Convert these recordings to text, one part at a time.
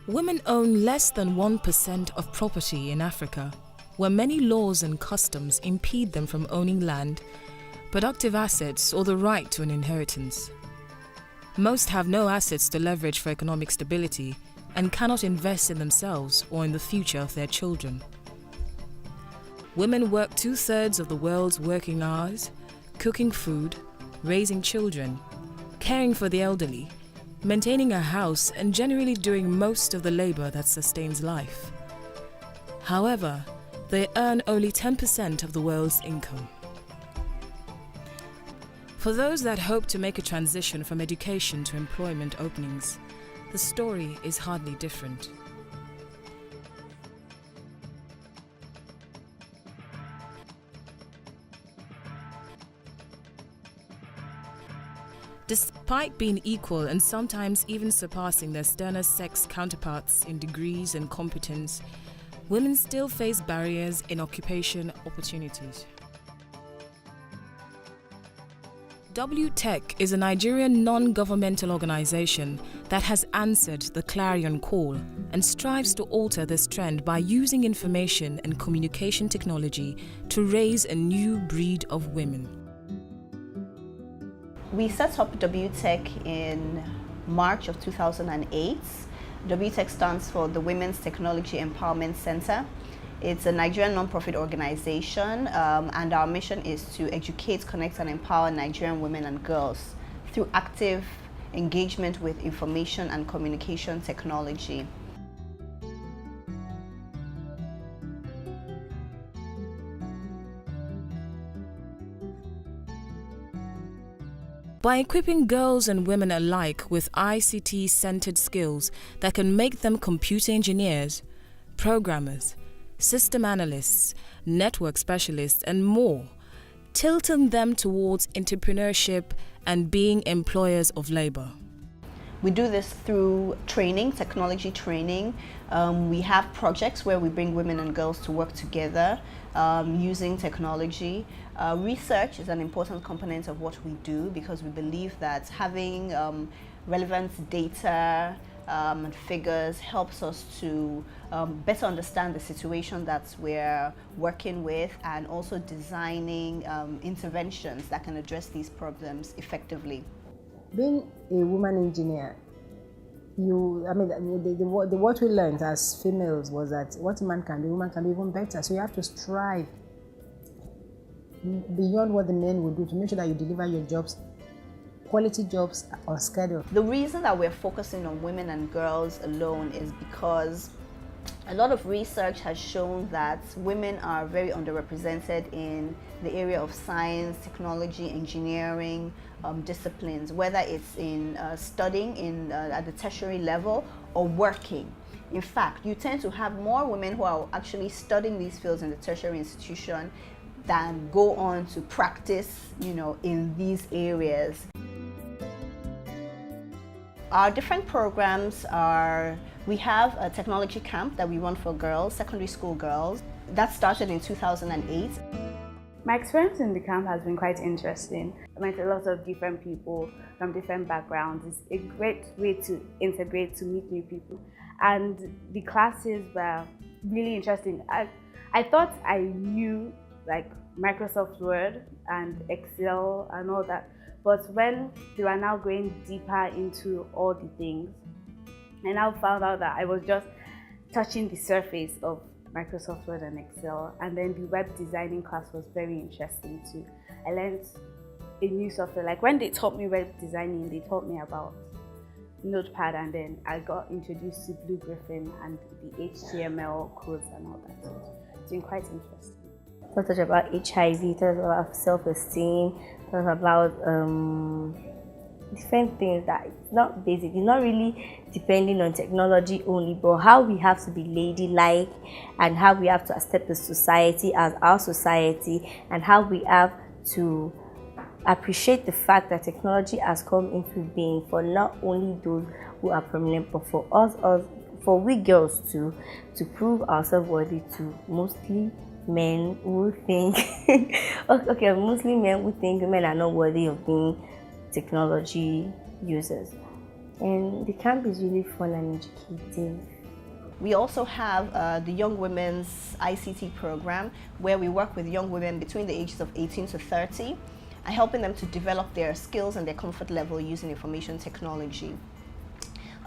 Women own less than 1% of property in Africa, where many laws and customs impede them from owning land, productive assets, or the right to an inheritance. Most have no assets to leverage for economic stability and cannot invest in themselves or in the future of their children. Women work 2/3 of the world's working hours, cooking food, raising children, caring for the elderly, maintaining a house, and generally doing most of the labor that sustains life. However, they earn only 10% of the world's income. For those that hope to make a transition from education to employment openings, the story is hardly different. Despite being equal and sometimes even surpassing their sterner sex counterparts in degrees and competence, women still face barriers in occupation opportunities. W.TEC is a Nigerian non-governmental organization that has answered the clarion call and strives to alter this trend by using information and communication technology to raise a new breed of women. We set up W.TEC in March of 2008. W.TEC stands for the Women's Technology Empowerment Center. It's a Nigerian non-profit organization, and our mission is to educate, connect, and empower Nigerian women and girls through active engagement with information and communication technology. By equipping girls and women alike with ICT-centered skills that can make them computer engineers, programmers, system analysts, network specialists, and more, tilting them towards entrepreneurship and being employers of labor. We do this through training, technology training. We have projects where we bring women and girls to work together using technology. Research is an important component of what we do because we believe that having relevant data and figures helps us to better understand the situation that we're working with and also designing interventions that can address these problems effectively. Being a woman engineer, what we learned as females was that what a man can do, woman can do even better. So you have to strive beyond what the men would do to make sure that you deliver your jobs, quality jobs on schedule. The reason that we're focusing on women and girls alone is because a lot of research has shown that women are very underrepresented in the area of science, technology, engineering disciplines, whether it's in studying at the tertiary level or working. In fact, you tend to have more women who are actually studying these fields in the tertiary institution than go on to practice, in these areas. Our different programs are, we have a technology camp that we run for girls, secondary school girls. That started in 2008. My experience in the camp has been quite interesting. I met a lot of different people from different backgrounds. It's a great way to integrate, to meet new people. And the classes were really interesting. I thought I knew like Microsoft Word and Excel and all that. But when they were now going deeper into all the things, I now found out that I was just touching the surface of Microsoft Word and Excel. And then the web designing class was very interesting too. I learned a new software. Like when they taught me web designing, they taught me about Notepad, and then I got introduced to Blue Griffin and the HTML codes and all that. So it's been quite interesting. Talk about HIV, talk about self-esteem, talk about different things that it's not basic, it's not really depending on technology only, but how we have to be ladylike and how we have to accept the society as our society and how we have to appreciate the fact that technology has come into being for not only those who are prominent, but for us for we girls too, to prove ourselves worthy to mostly men who think mostly men who think women are not worthy of being technology users. And the camp is really fun and educative. We also have the Young Women's ICT program, where we work with young women between the ages of 18 to 30, and helping them to develop their skills and their comfort level using information technology.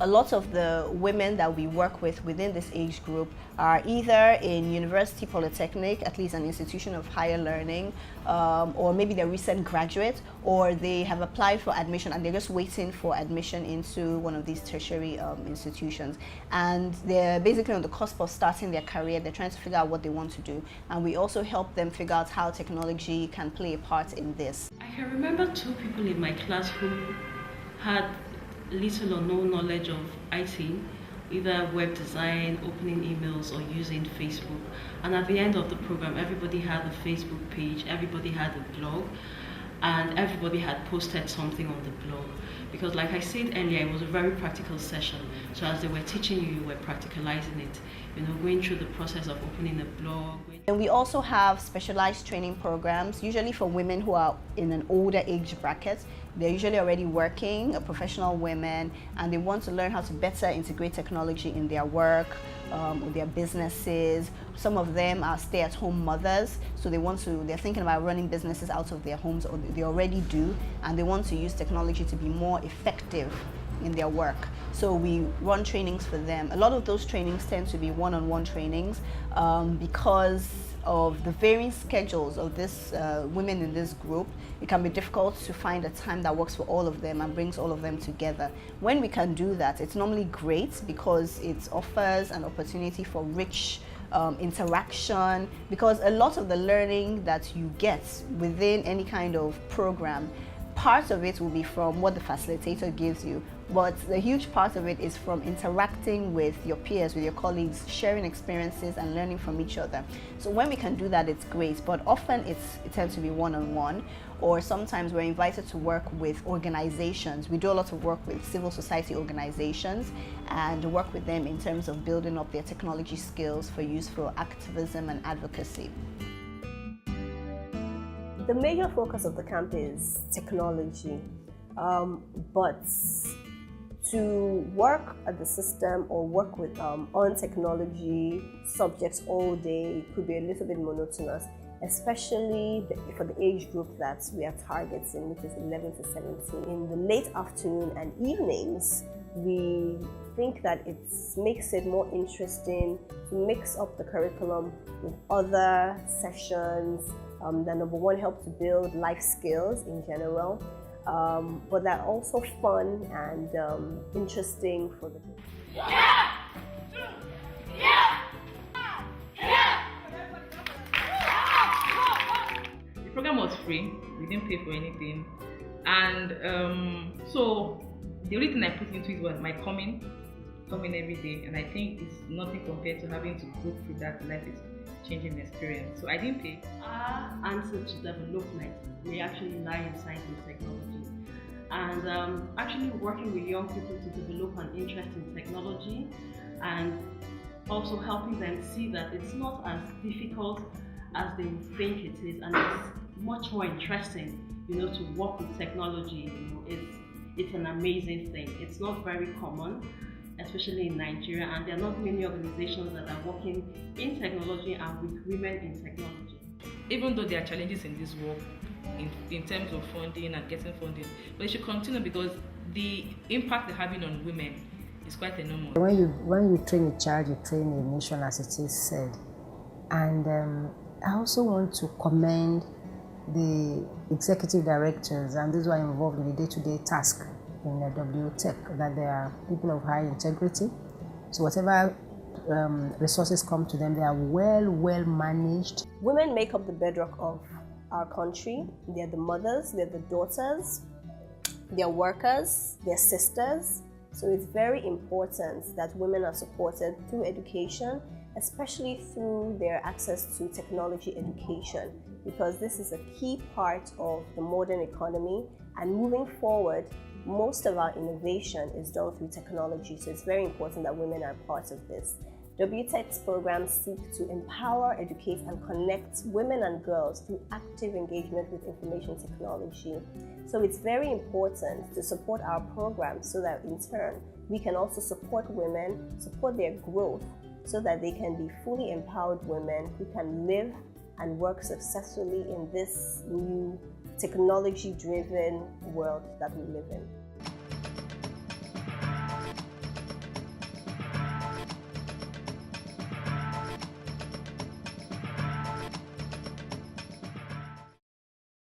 A lot of the women that we work with within this age group are either in university, polytechnic, at least an institution of higher learning, or maybe they're recent graduates, or they have applied for admission and they're just waiting for admission into one of these tertiary institutions. And they're basically on the cusp of starting their career. They're trying to figure out what they want to do. And we also help them figure out how technology can play a part in this. I can remember 2 people in my class who had little or no knowledge of IT, either web design, opening emails, or using Facebook. And at the end of the program, everybody had a Facebook page, everybody had a blog, and everybody had posted something on the blog. Because like I said earlier, it was a very practical session. So as they were teaching you, you were practicalizing it, going through the process of opening a blog. And we also have specialized training programs, usually for women who are in an older age bracket. They're usually already working, professional women, and they want to learn how to better integrate technology in their work, or their businesses. Some of them are stay-at-home mothers, so they're thinking about running businesses out of their homes, or they already do, and they want to use technology to be more effective in their work. So we run trainings for them. A lot of those trainings tend to be one-on-one trainings because of the varying schedules of this women in this group. It can be difficult to find a time that works for all of them and brings all of them together. When we can do that, it's normally great because it offers an opportunity for rich interaction, because a lot of the learning that you get within any kind of program, part of it will be from what the facilitator gives you, but the huge part of it is from interacting with your peers, with your colleagues, sharing experiences and learning from each other. So when we can do that, it's great, but often it tends to be one-on-one, or sometimes we're invited to work with organizations. We do a lot of work with civil society organizations and work with them in terms of building up their technology skills for useful activism and advocacy. The major focus of the camp is technology, but to work at the system or work with on technology subjects all day could be a little bit monotonous, especially for the age group that we are targeting, which is 11 to 17. In the late afternoon and evenings, we think that it makes it more interesting to mix up the curriculum with other sessions that, number one, help to build life skills in general, but that are also fun and interesting for the group. The program was free, we didn't pay for anything, and so the only thing I put into it was my coming every day, and I think it's nothing compared to having to go through that life-changing experience. So I didn't pay. Our answer to development, we actually lie in science and technology, and actually working with young people to develop an interest in technology, and also helping them see that it's not as difficult as they think it is, and it's much more interesting, to work with technology. It's an amazing thing. It's not very common, especially in Nigeria, and there are not many organizations that are working in technology and with women in technology. Even though there are challenges in this work, in terms of funding and getting funding, but it should continue because the impact they're having on women is quite enormous. When you train a child, you train a nation, as it is said. And I also want to commend the executive directors and those who are involved in the day-to-day task in the W.TEC, that they are people of high integrity. So whatever resources come to them, they are well managed. Women make up the bedrock of our country. They're the mothers, they're the daughters, they're workers, they're sisters. So it's very important that women are supported through education, especially through their access to technology education, because this is a key part of the modern economy, and moving forward, most of our innovation is done through technology, so it's very important that women are part of this. W.TEC's programs seek to empower, educate, and connect women and girls through active engagement with information technology. So it's very important to support our programs so that in turn we can also support women, support their growth, so that they can be fully empowered women who can live and work successfully in this new technology-driven world that we live in.